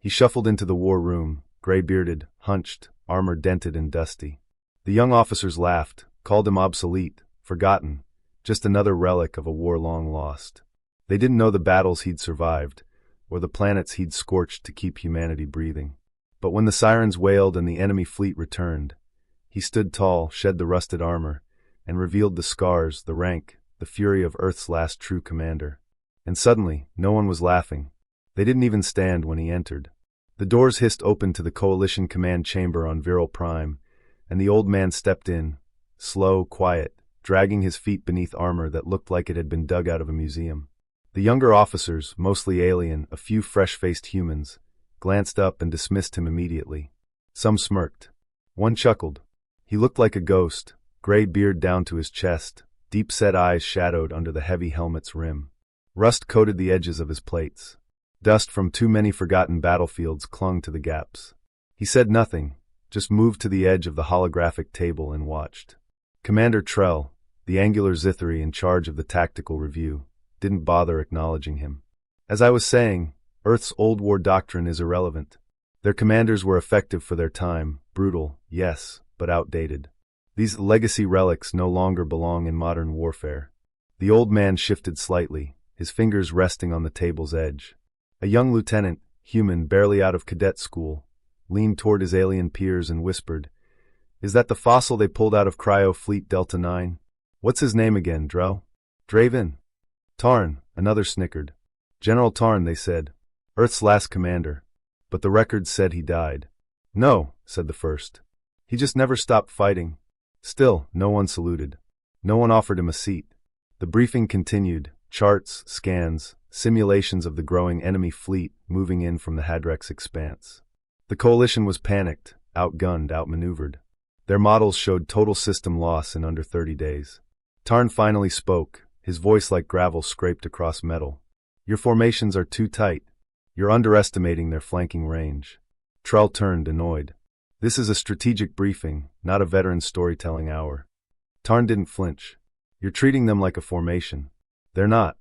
He shuffled into the war room, gray-bearded, hunched, armor dented and dusty. The young officers laughed, called him obsolete, forgotten, just another relic of a war long lost. They didn't know the battles he'd survived, or the planets he'd scorched to keep humanity breathing. But when the sirens wailed and the enemy fleet returned, he stood tall, shed the rusted armor, and revealed the scars, the rank, the fury of Earth's last true commander. And suddenly, no one was laughing. They didn't even stand when he entered. The doors hissed open to the Coalition command chamber on Viral Prime, and the old man stepped in, slow, quiet, dragging his feet beneath armor that looked like it had been dug out of a museum. The younger officers, mostly alien, a few fresh-faced humans, glanced up and dismissed him immediately. Some smirked. One chuckled. He looked like a ghost, gray beard down to his chest, deep-set eyes shadowed under the heavy helmet's rim. Rust coated the edges of his plates. Dust from too many forgotten battlefields clung to the gaps. He said nothing, just moved to the edge of the holographic table and watched. Commander Trell, the angular Zithari in charge of the tactical review, didn't bother acknowledging him. As I was saying, Earth's old war doctrine is irrelevant. Their commanders were effective for their time, brutal, yes, but outdated. These legacy relics no longer belong in modern warfare. The old man shifted slightly, his fingers resting on the table's edge. A young lieutenant, human barely out of cadet school, leaned toward his alien peers and whispered, "Is that the fossil they pulled out of Cryo Fleet Delta 9? What's his name again, Dro?" "Draven." "Tarn," another snickered. "General Tarn," they said. "Earth's last commander. But the records said he died." "No," said the first. "He just never stopped fighting." Still, no one saluted. No one offered him a seat. The briefing continued, charts, scans, simulations of the growing enemy fleet moving in from the Hadrex expanse. The Coalition was panicked, outgunned, outmaneuvered. Their models showed total system loss in under 30 days. Tarn finally spoke, his voice like gravel scraped across metal. "Your formations are too tight. You're underestimating their flanking range." Trell turned, annoyed. "This is a strategic briefing, not a veteran storytelling hour." Tarn didn't flinch. "You're treating them like a formation." "They're not.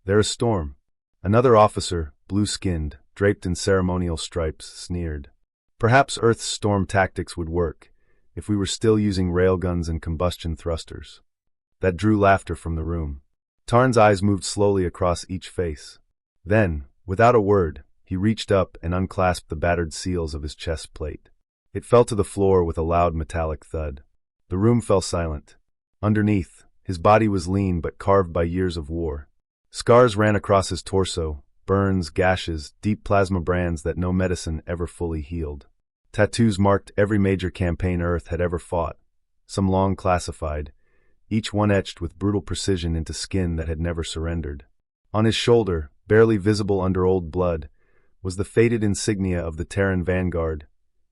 They're a storm." Another officer, blue-skinned, draped in ceremonial stripes, sneered. "Perhaps Earth's storm tactics would work, if we were still using railguns and combustion thrusters." That drew laughter from the room. Tarn's eyes moved slowly across each face. Then, without a word, he reached up and unclasped the battered seals of his chest plate. It fell to the floor with a loud metallic thud. The room fell silent. Underneath, his body was lean but carved by years of war. Scars ran across his torso, burns, gashes, deep plasma brands that no medicine ever fully healed. Tattoos marked every major campaign Earth had ever fought, some long classified, each one etched with brutal precision into skin that had never surrendered. On his shoulder, barely visible under old blood, was the faded insignia of the Terran Vanguard,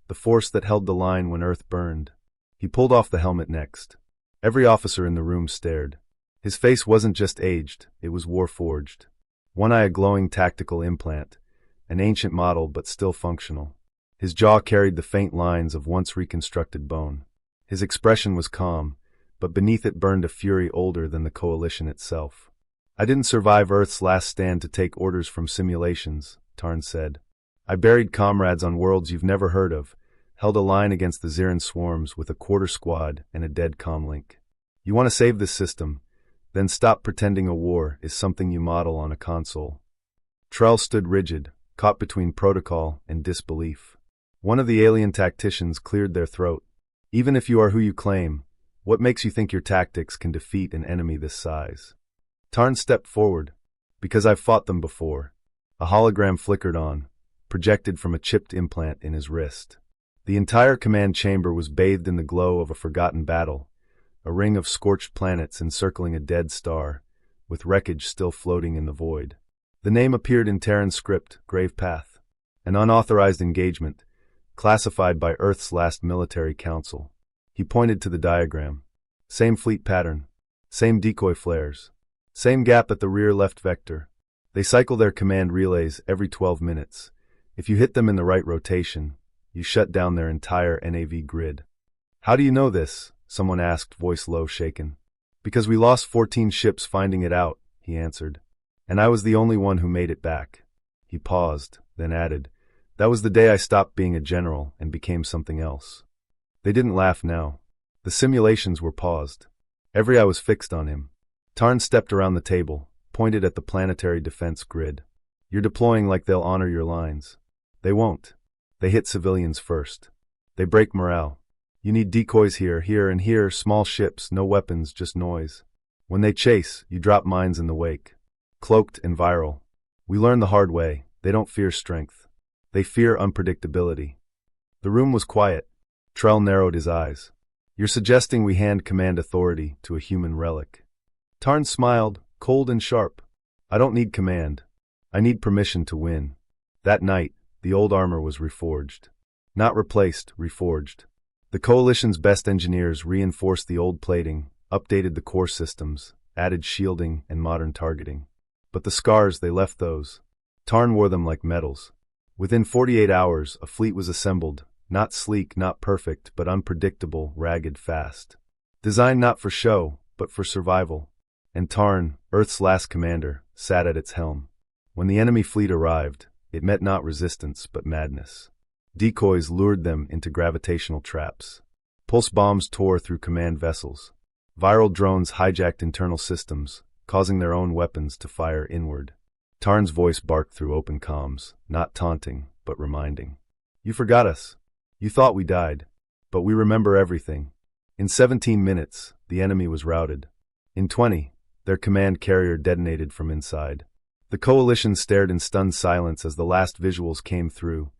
the force that held the line when Earth burned. He pulled off the helmet next. Every officer in the room stared. His face wasn't just aged, it was war-forged. One eye a glowing tactical implant, an ancient model but still functional. His jaw carried the faint lines of once reconstructed bone. His expression was calm, but beneath it burned a fury older than the Coalition itself. "I didn't survive Earth's last stand to take orders from simulations," Tarn said. "I buried comrades on worlds you've never heard of, held a line against the Xiran swarms with a quarter squad and a dead comlink. You want to save this system? Then stop pretending a war is something you model on a console." Trell stood rigid, caught between protocol and disbelief. One of the alien tacticians cleared their throat. "Even if you are who you claim, what makes you think your tactics can defeat an enemy this size?" Tarn stepped forward. "Because I've fought them before." A hologram flickered on, projected from a chipped implant in his wrist. The entire command chamber was bathed in the glow of a forgotten battle, a ring of scorched planets encircling a dead star, with wreckage still floating in the void. The name appeared in Terran script, Grave Path. An unauthorized engagement, classified by Earth's last military council. He pointed to the diagram. Same fleet pattern, same decoy flares, same gap at the rear left vector. They cycle their command relays every 12 minutes. If you hit them in the right rotation, you shut down their entire NAV grid. "How do you know this?" someone asked, voice low, shaken. "Because we lost 14 ships finding it out," he answered. "And I was the only one who made it back." He paused, then added, That was the day I stopped being a general and became something else. They didn't laugh now. The simulations were paused. Every eye was fixed on him. Tarn stepped around the table, pointed at the planetary defense grid. You're deploying like they'll honor your lines. They won't. They hit civilians first. They break morale. You need decoys here, here, and here, small ships, no weapons, just noise. When they chase, you drop mines in the wake. Cloaked and viral. We learned the hard way, they don't fear strength. They fear unpredictability. The room was quiet. Trell narrowed his eyes. You're suggesting we hand command authority to a human relic. Tarn smiled, cold and sharp. I don't need command. I need permission to win. That night, the old armor was reforged. Not replaced, reforged. The Coalition's best engineers reinforced the old plating, updated the core systems, added shielding and modern targeting. But the scars, they left those. Tarn wore them like medals. Within 48 hours, a fleet was assembled, not sleek, not perfect, but unpredictable, ragged, fast. Designed not for show, but for survival. And Tarn, Earth's last commander, sat at its helm. When the enemy fleet arrived, it met not resistance, but madness. Decoys lured them into gravitational traps. Pulse bombs tore through command vessels. Viral drones hijacked internal systems, causing their own weapons to fire inward. Tarn's voice barked through open comms, not taunting, but reminding. You forgot us. You thought we died. But we remember everything. In 17 minutes, the enemy was routed. In 20, their command carrier detonated from inside. The Coalition stared in stunned silence as the last visuals came through.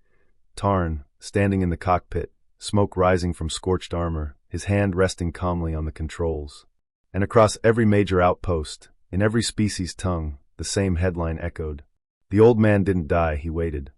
Tarn, standing in the cockpit, smoke rising from scorched armor, his hand resting calmly on the controls. And across every major outpost, in every species' tongue, the same headline echoed. The old man didn't die, he waited.